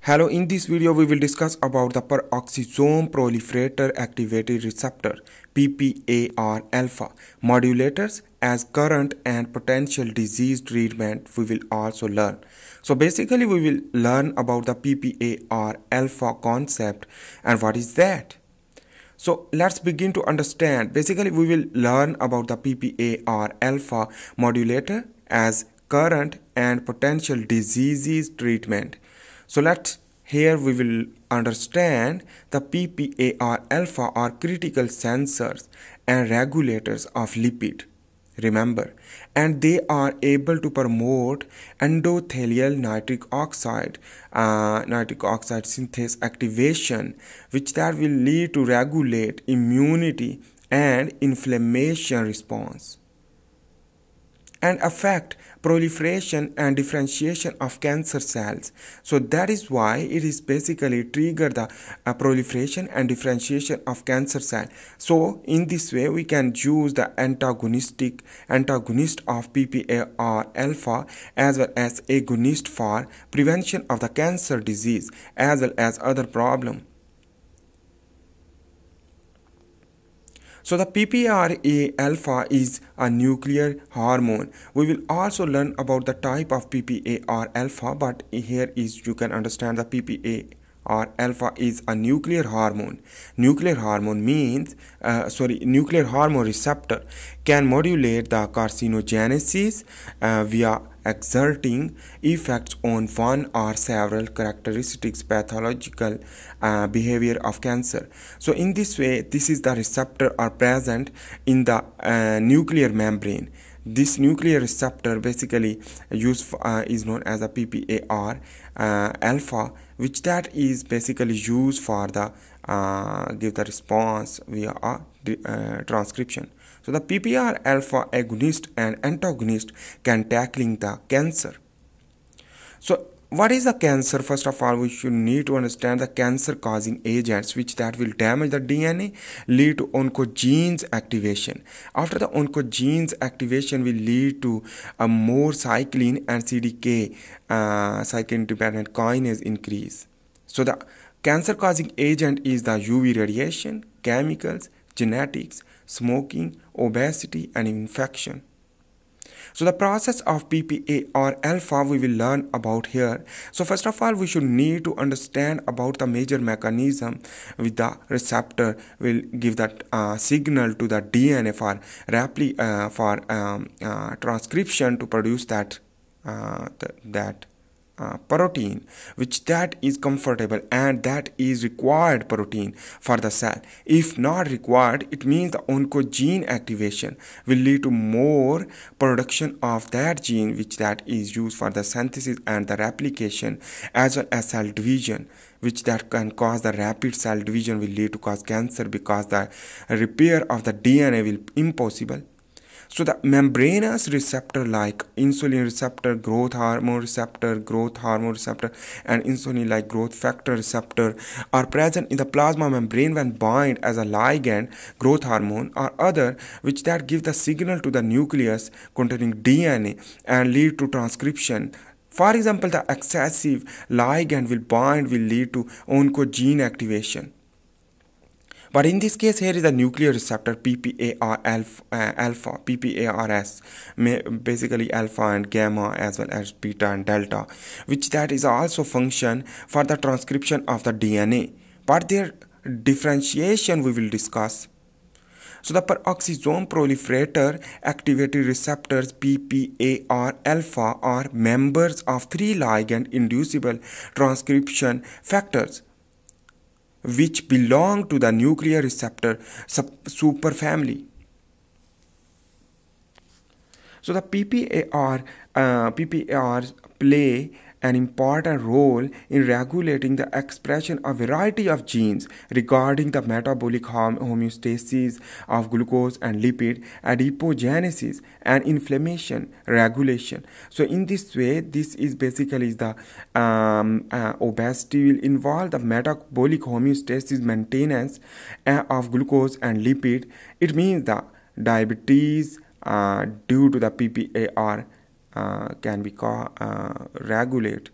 Hello, in this video we will discuss about the peroxisome proliferator activated receptor PPAR-alpha modulators as current and potential disease treatment. We will also learn. So basically we will learn about the PPAR-alpha concept and what is that. So let's begin to understand. Basically we will learn about the PPAR-alpha modulator as current and potential diseases treatment. So here we will understand the PPAR-alpha are critical sensors and regulators of lipid. Remember, and they are able to promote endothelial nitric oxide synthase activation, which that will lead to regulate immunity and inflammation response and affect proliferation and differentiation of cancer cells. So that is why it is basically trigger the proliferation and differentiation of cancer cell. So in this way we can use the antagonist of PPAR alpha as well as agonist for prevention of the cancer disease as well as other problem. So the PPRA-alpha is a nuclear hormone. We will also learn about the type of PPAR-alpha, but here is you can understand the PPAR-alpha is a nuclear hormone. Nuclear hormone means, nuclear hormone receptor can modulate the carcinogenesis via exerting effects on one or several characteristics pathological behavior of cancer. So in this way, this is the receptor are present in the nuclear membrane. This nuclear receptor basically is known as a PPAR alpha, which that is basically used for the give the response via transcription. So the PPR alpha agonist and antagonist can tackling the cancer. So what is the cancer? First of all, we should need to understand the cancer causing agents which that will damage the DNA, lead to oncogenes activation. After the oncogenes activation will lead to a more cyclin and CDK cyclin dependent kinase increase. So the cancer causing agent is the UV radiation, chemicals, genetics, smoking, obesity and infection. So the process of PPAR alpha we will learn about here. So first of all, we should need to understand about the major mechanism with the receptor will give that signal to the DNA for transcription to produce that protein which that is comfortable and that is required protein for the cell. If not required, it means the oncogene activation will lead to more production of that gene which that is used for the synthesis and the replication as well as cell division, which that can cause the rapid cell division will lead to cause cancer because the repair of the DNA will impossible. So the membranous receptor like insulin receptor, growth hormone receptor, and insulin like growth factor receptor are present in the plasma membrane when bind as a ligand, growth hormone or other which that give the signal to the nucleus containing DNA and lead to transcription. For example, the excessive ligand will lead to oncogene activation. But in this case, here is the nuclear receptor PPAR-alpha, PPARS, basically alpha and gamma as well as beta and delta, which that is also function for the transcription of the DNA. But their differentiation we will discuss. So the peroxisome proliferator activated receptors PPAR-alpha are members of three ligand inducible transcription factors which belong to the nuclear receptor superfamily. So the PPARs play an important role in regulating the expression of a variety of genes regarding the metabolic homeostasis of glucose and lipid, adipogenesis and inflammation regulation. So in this way, this is basically the obesity will involve the metabolic homeostasis maintenance of glucose and lipid. It means the diabetes due to the PPAR can be regulate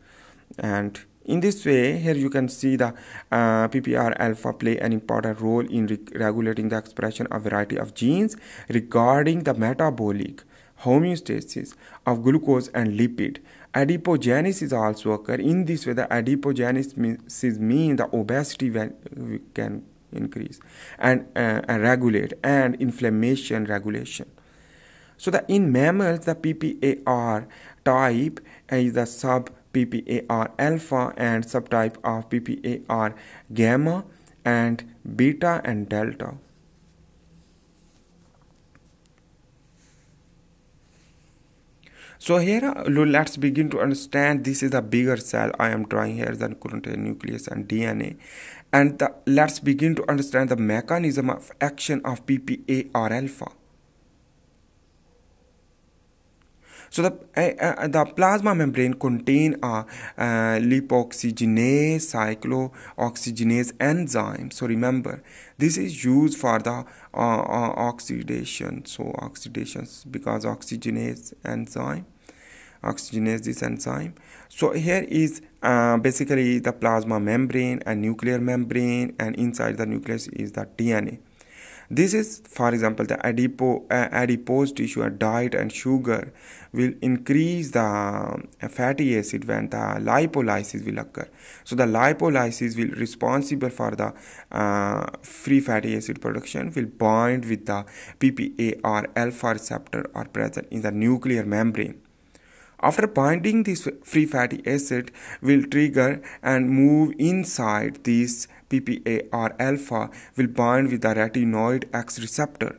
and In this way, here you can see the PPR-alpha play an important role in regulating the expression of variety of genes regarding the metabolic homeostasis of glucose and lipid. Adipogenesis also occur. In this way, the adipogenesis means the obesity can increase and regulate, and inflammation regulation. So in mammals, the PPAR type is the sub PPAR alpha and subtype of PPAR gamma and beta and delta. So here let's begin to understand. This is a bigger cell I am drawing here than contain nucleus and DNA, and let's begin to understand the mechanism of action of PPAR alpha. So the plasma membrane contain a lipoxygenase cyclooxygenase enzyme. So remember, this is used for the oxidation. So oxidations because oxygenase this enzyme. So here is basically the plasma membrane and nuclear membrane, and inside the nucleus is the DNA. This is, for example, the adipose tissue, and diet and sugar will increase the fatty acid when the lipolysis will occur. So the lipolysis will responsible for the free fatty acid production will bind with the PPAR alpha receptor are present in the nuclear membrane. After binding, this free fatty acid will trigger and move inside this PPAR alpha will bind with the retinoid X receptor.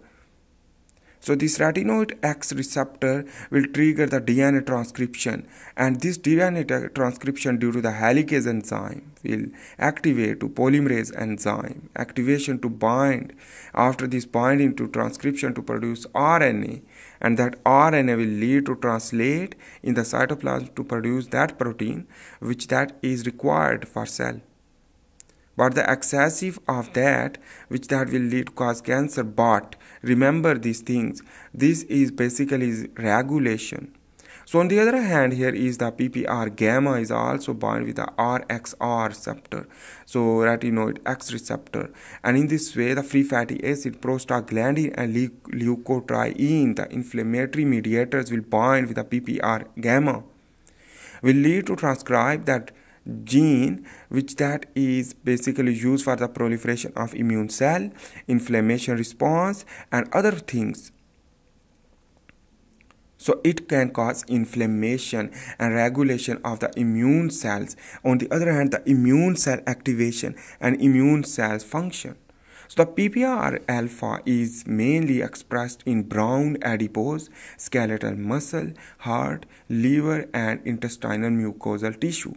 So this retinoid X receptor will trigger the DNA transcription, and this DNA transcription due to the helicase enzyme will activate to polymerase enzyme activation to bind. After this binding to transcription to produce RNA, and that RNA will lead to translate in the cytoplasm to produce that protein which that is required for cell. But the excessive of that which that will lead to cause cancer. But remember these things, this is basically regulation. So on the other hand, here is the PPR gamma is also bound with the RXR receptor, so retinoid X receptor, and in this way the free fatty acid, prostaglandin and leukotriene, the inflammatory mediators will bind with the PPR gamma, will lead to transcribe that gene which that is basically used for the proliferation of immune cell, inflammation response and other things. So it can cause inflammation and regulation of the immune cells. On the other hand, the immune cell activation and immune cells function. So the PPR alpha is mainly expressed in brown adipose, skeletal muscle, heart, liver and intestinal mucosal tissue.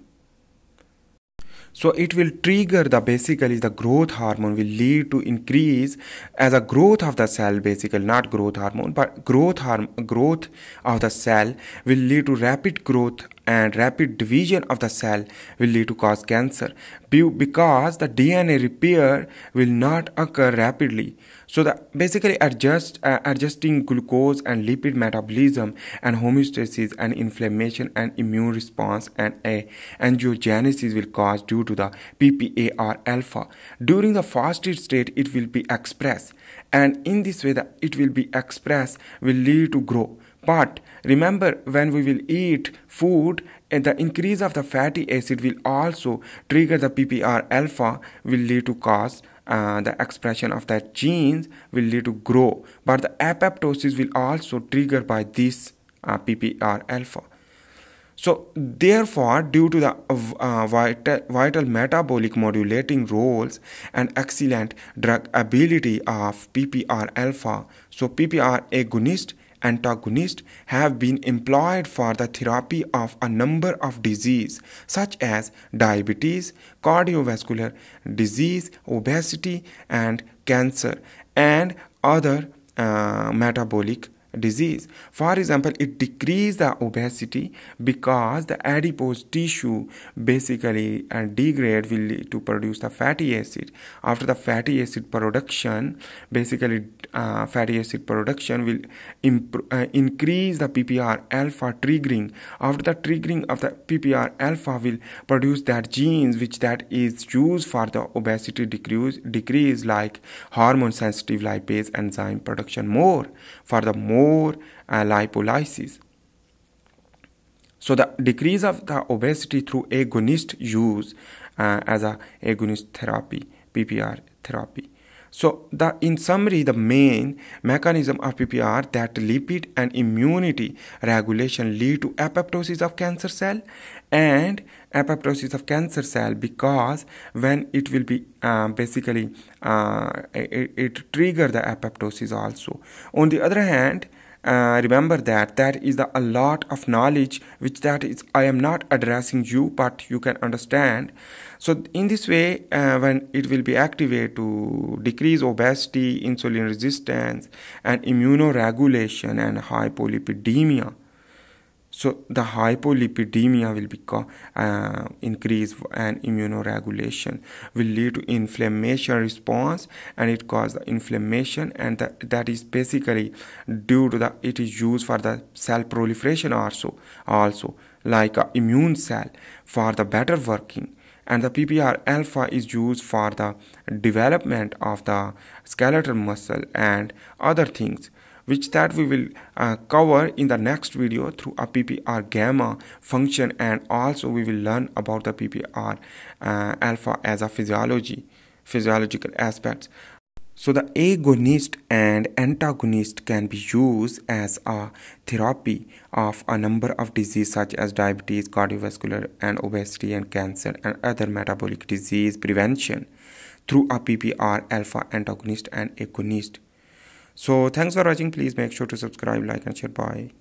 So it will trigger the basically the growth hormone will lead to increase as a growth of the cell, basically not growth hormone but growth of the cell will lead to rapid growth, and rapid division of the cell will lead to cause cancer because the DNA repair will not occur rapidly. So the basically adjusting glucose and lipid metabolism and homeostasis and inflammation and immune response and angiogenesis will cause due to the PPAR alpha. During the fasted state it will be expressed, and in this way that it will be expressed will lead to grow. But remember, when we will eat food, the increase of the fatty acid will also trigger the PPR alpha will lead to cause the expression of that genes will lead to grow. But the apoptosis will also trigger by this PPR alpha. So therefore, due to the vital metabolic modulating roles and excellent drug ability of PPR alpha, so PPR agonist antagonists have been employed for the therapy of a number of diseases such as diabetes, cardiovascular disease, obesity and cancer and other metabolic disease. For example, it decreases the obesity because the adipose tissue basically degrade will lead to produce the fatty acid. After the fatty acid production, basically fatty acid production will increase the PPR-alpha triggering. After the triggering of the PPR-alpha will produce that genes which that is used for the obesity decrease like hormone sensitive lipase enzyme production more for the more lipolysis. So the decrease of the obesity through agonist use as a agonist therapy, PPR therapy. So in summary, the main mechanism of PPR that lipid and immunity regulation lead to apoptosis of cancer cell and apoptosis of cancer cell, because when it will be basically it trigger the apoptosis also. On the other hand, remember that is a lot of knowledge which that is I am not addressing you, but you can understand. So in this way, when it will be activated to decrease obesity, insulin resistance, and immunoregulation and hypolipidemia. So the hypolipidemia will be increase, and immunoregulation will lead to inflammation response, and it causes inflammation, and that is basically due to it is used for the cell proliferation also like a immune cell for the better working. And the PPR-alpha is used for the development of the skeletal muscle and other things, which that we will cover in the next video through a PPR gamma function, and also we will learn about the PPR alpha as a physiological aspects. So the agonist and antagonist can be used as a therapy of a number of diseases such as diabetes, cardiovascular and obesity and cancer and other metabolic disease prevention through a PPR alpha antagonist and agonist. So thanks for watching. Please make sure to subscribe, like and share. Bye.